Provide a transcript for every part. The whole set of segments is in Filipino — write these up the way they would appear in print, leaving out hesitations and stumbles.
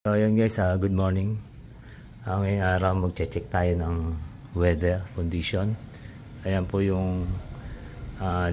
So yun guys, good morning. Ngayong araw magche-check tayo ng weather condition. Ayan po yung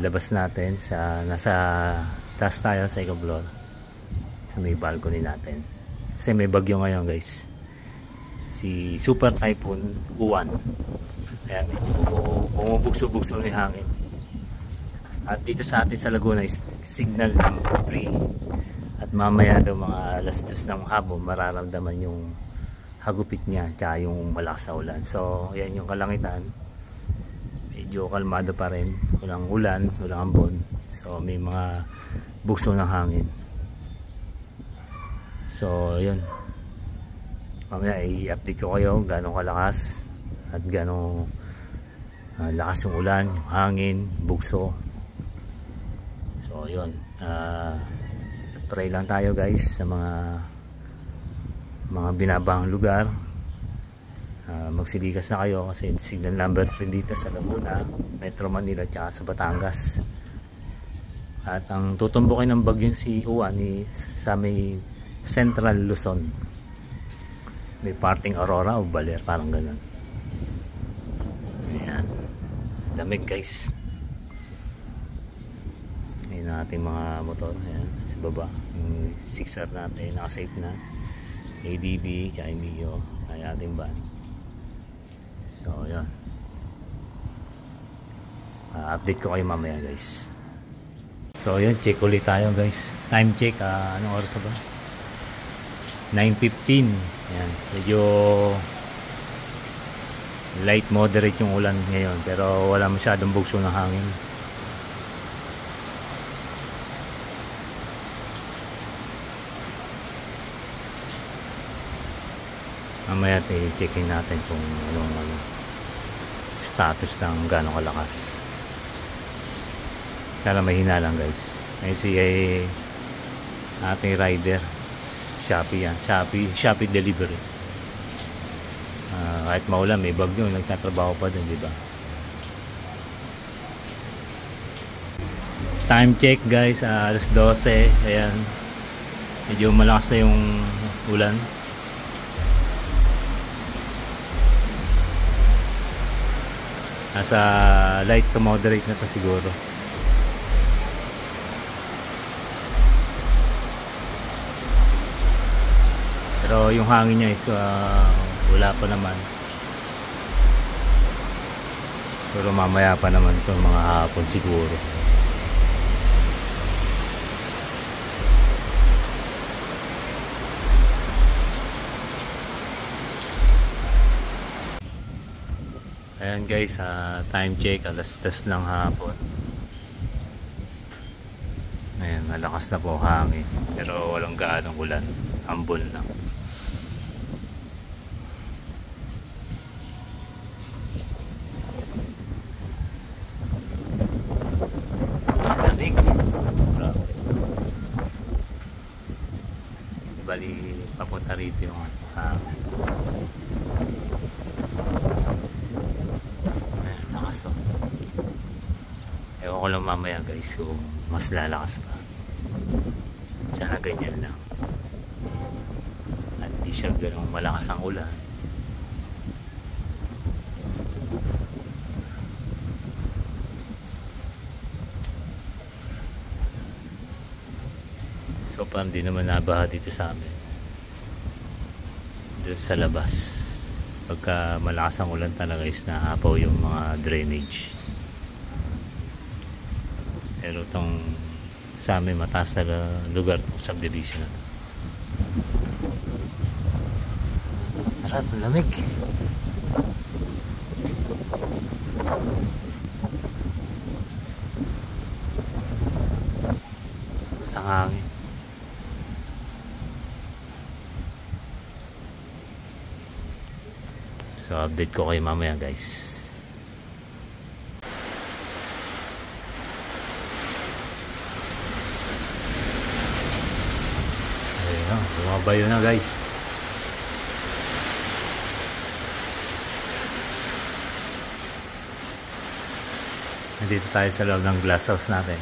labas natin nasa taas tayo sa second floor sa may balcony natin. Kasi may bagyo ngayon guys, si Super Typhoon Uwan. Ayan, bumubugso-bugso ng hangin. At dito sa atin sa Laguna is signal number 3. At mamaya daw mga alas 2 ng hapon mararamdaman yung hagupit niya tsaka yung malakas na ulan. So ayan yung kalangitan, medyo kalmado pa rin, walang ulan, walang ambon. So may mga bugso ng hangin. So yun, mamaya i-update ko kayo gano'ng kalakas at gano'ng lakas yung ulan, yung hangin, bugso. So yun, pray lang tayo guys sa mga binabahang lugar. Magsilikas na kayo kasi signal number 3 dito sa Laguna, Metro Manila tsaka sa Batangas. At ang tutumbukin ng bagyong si Uwan sa may Central Luzon, may parting Aurora o Baler, parang ganun. Ayan, lamig guys. Ayan ang ating mga motor. Ayan, sa baba yung 6R natin nakasafe na, ADB tsaka Mio ay ating van. So yun, update ko kayo mamaya guys. So yun, check ulit tayo guys, time check. Anong oras na ba? 9:15. Ayan, medyo light moderate yung ulan ngayon pero wala masyadong bugso ng hangin. Mamaya i-checkin natin kung anong status ng gano'ng kalakas. Kaya may hina lang guys. Ay si ating rider, Shopee yan, Shopee delivery. Kahit maulan, may bagyo, nagtatrabaho pa din, di ba? Time check guys, alas 12. Ayan, medyo malakas na yung ulan. Nasa light to moderate na sa siguro. Pero yung hangin niya is wala pa naman. Pero mamaya pa naman ito, mga hapon siguro. Ayan guys, time check, alas 10 ng hapon. Ayan, malakas na po hangin pero walang gaanong ulan, ambon lang. Lamig, grabe. Bali papunta rito yung hangin. Ewan ko lang mamaya guys kung mas lalakas pa. Sana ganyan lang at di siya ganun malakas ang ulan. So parang di naman nabaha dito sa amin, dito sa labas. Pagka malakas ang ulan talaga is naapaw yung mga drainage. Pero itong sa amin mataas na lugar, itong subdivision na ito. Sarap, lamig. Masang hangin. So update ko kayo mamaya guys. Bumabayo na guys. Nandito tayo sa loob ng glass house natin.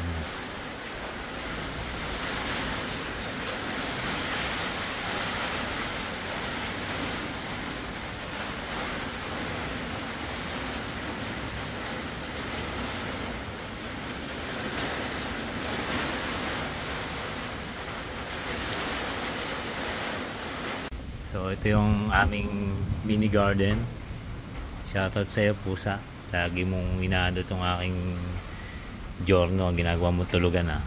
So ito yung aming mini garden. Shoutout sa iyo, pusa. Lagi mong inaano itong aking giorno, ginagawa mo tulugan ah.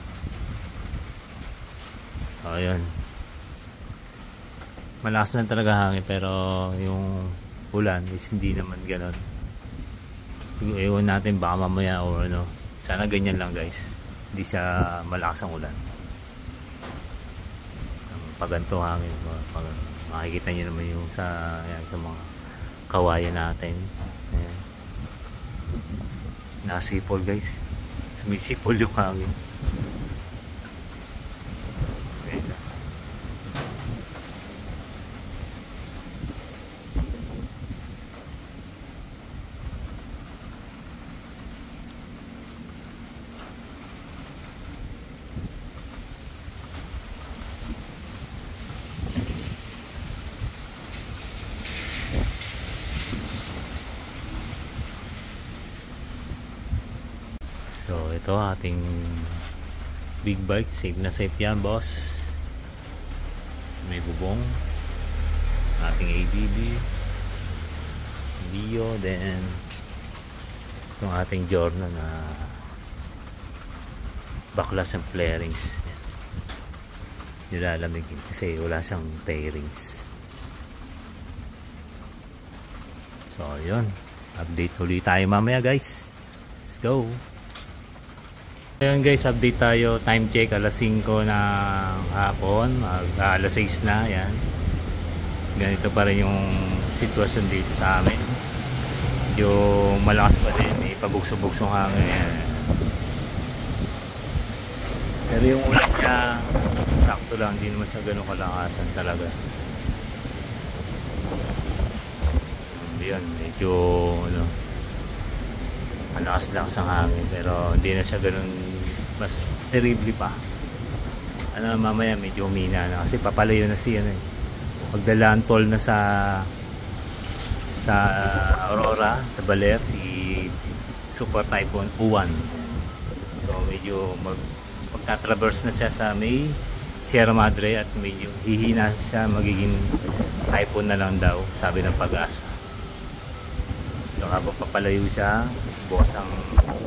So yun, malakas lang talaga hangin, pero yung ulan is hindi naman ganon. Ewan natin, baka mamaya o ano, sana ganyan lang guys, hindi siya malakas ang ulan. Pag ganito hangin, makikita nyo naman yung sa mga kawayan natin. Ayan. Nasipol guys, sumisipol yung hangin. So ito ating big bike, safe na safe yan boss. May bubong, ating ADB Dio, then itong ating Giorno na baklas ng flarings. Nilalamigin kasi wala siyang pairings. So yun, update ulit tayo mamaya guys. Let's go. Ayan guys, update tayo. Time check, alas 5 ng hapon, alas 6 na. Ayan, ganito pa rin yung sitwasyon dito sa amin. Yung malakas pa din, may pabugso-bugsong hangin. Ayan. Pero yung ulan niya sakto lang, hindi naman siya ganun kalakasan talaga. Ayan, medyo ano, malakas lang sa hangin, pero hindi na siya ganun, mas terrible pa. Ano, mamaya medyo humina na kasi papalayo na siya magdalaan toll na sa Aurora, sa Baler, si Super Typhoon Uwan. So medyo magtatraverse na siya sa may Sierra Madre at medyo hihina siya, magiging typhoon na lang daw, sabi ng Pag-asa. So habang papalayo siya, bukas ang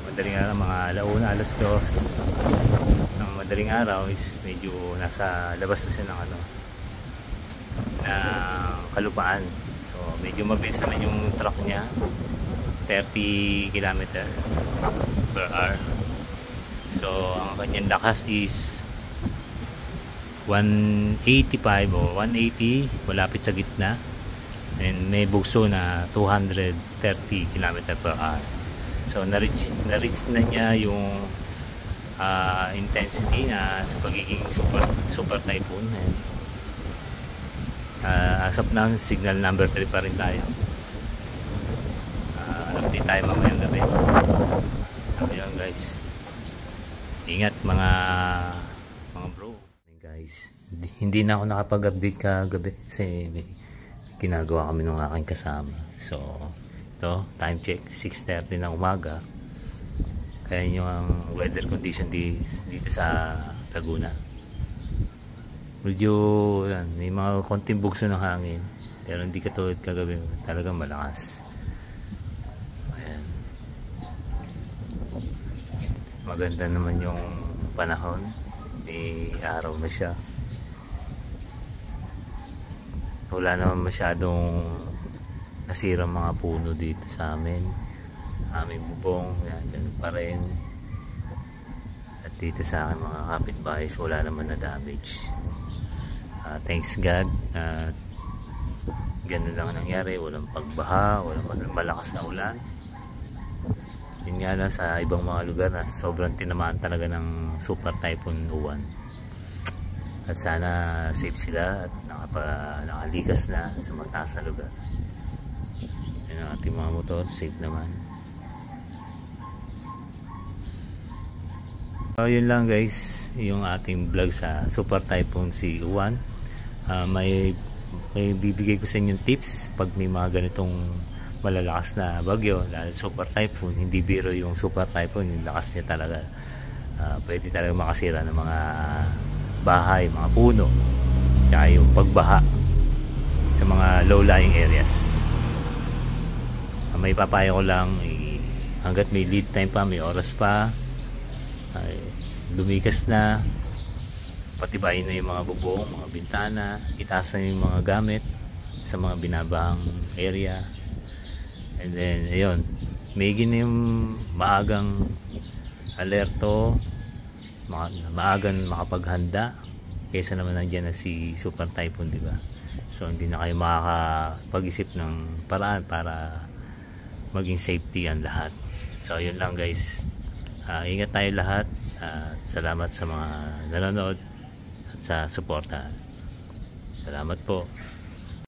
madaling araw, mga alauna, alas 2 ng madaling araw is medyo nasa labas na siya ng ano, na kalupaan. So medyo mabilis naman yung truck niya, 30 km per hour. So ang kanyang lakas is 185 o 180, malapit sa gitna, and may bugso na 230 km per hour. So na-reach na niya yung intensity na sa pagiging super typhoon. As of now, signal number 3 pa rin tayo. Alam din tayo mamayang gabi. So yun guys, ingat mga bro. Guys, hindi na ako nakapag-update kagabi kasi may ginagawa kami ng aking kasama. So ito, time check, 6:30 ng umaga. Kaya yung weather condition dito sa Laguna, medyo yan, may mga konting bugso ng hangin, pero hindi katulad kagabi, talagang malakas. Ayan. Maganda naman yung panahon, may araw na siya, wala naman masyadong nasirang mga puno dito sa amin. Aming bubong, yan, ganun pa rin. At dito sa akin mga kapitbahay, wala naman na damage. Thanks God, ganun lang nangyari, walang pagbaha, walang malakas na ulan. Yun nga lang, sa ibang mga lugar na sobrang tinamaan talaga ng Super Typhoon Uwan. At sana safe sila at nakalikas na sa mataas na lugar. Yun ang ating mga motor, safe naman. So yun lang guys, yung ating vlog sa Super Typhoon si Uwan. May bibigay ko sa inyo tips pag may mga ganitong malalakas na bagyo, lalo Super Typhoon. Hindi biro yung Super Typhoon, yung lakas niya talaga. Pwede talaga makasira ng mga bahay, mga puno, tsaka yung pagbaha sa mga low-lying areas. May papayo ko lang, hanggat may lead time pa, may oras pa, ay lumikas na, patibayin na yung mga bubong, mga bintana, itaas na yung mga gamit sa mga binabahang area. And then ayun, may yung maagang alerto, maagang makapaghanda, kaysa naman nandiyan na si Super Typhoon, di ba? So hindi na kayo makakapag-isip ng paraan para maging safety ang lahat. So yun lang guys, ingat tayo lahat. Salamat sa mga nanonood at sa suporta. Salamat po.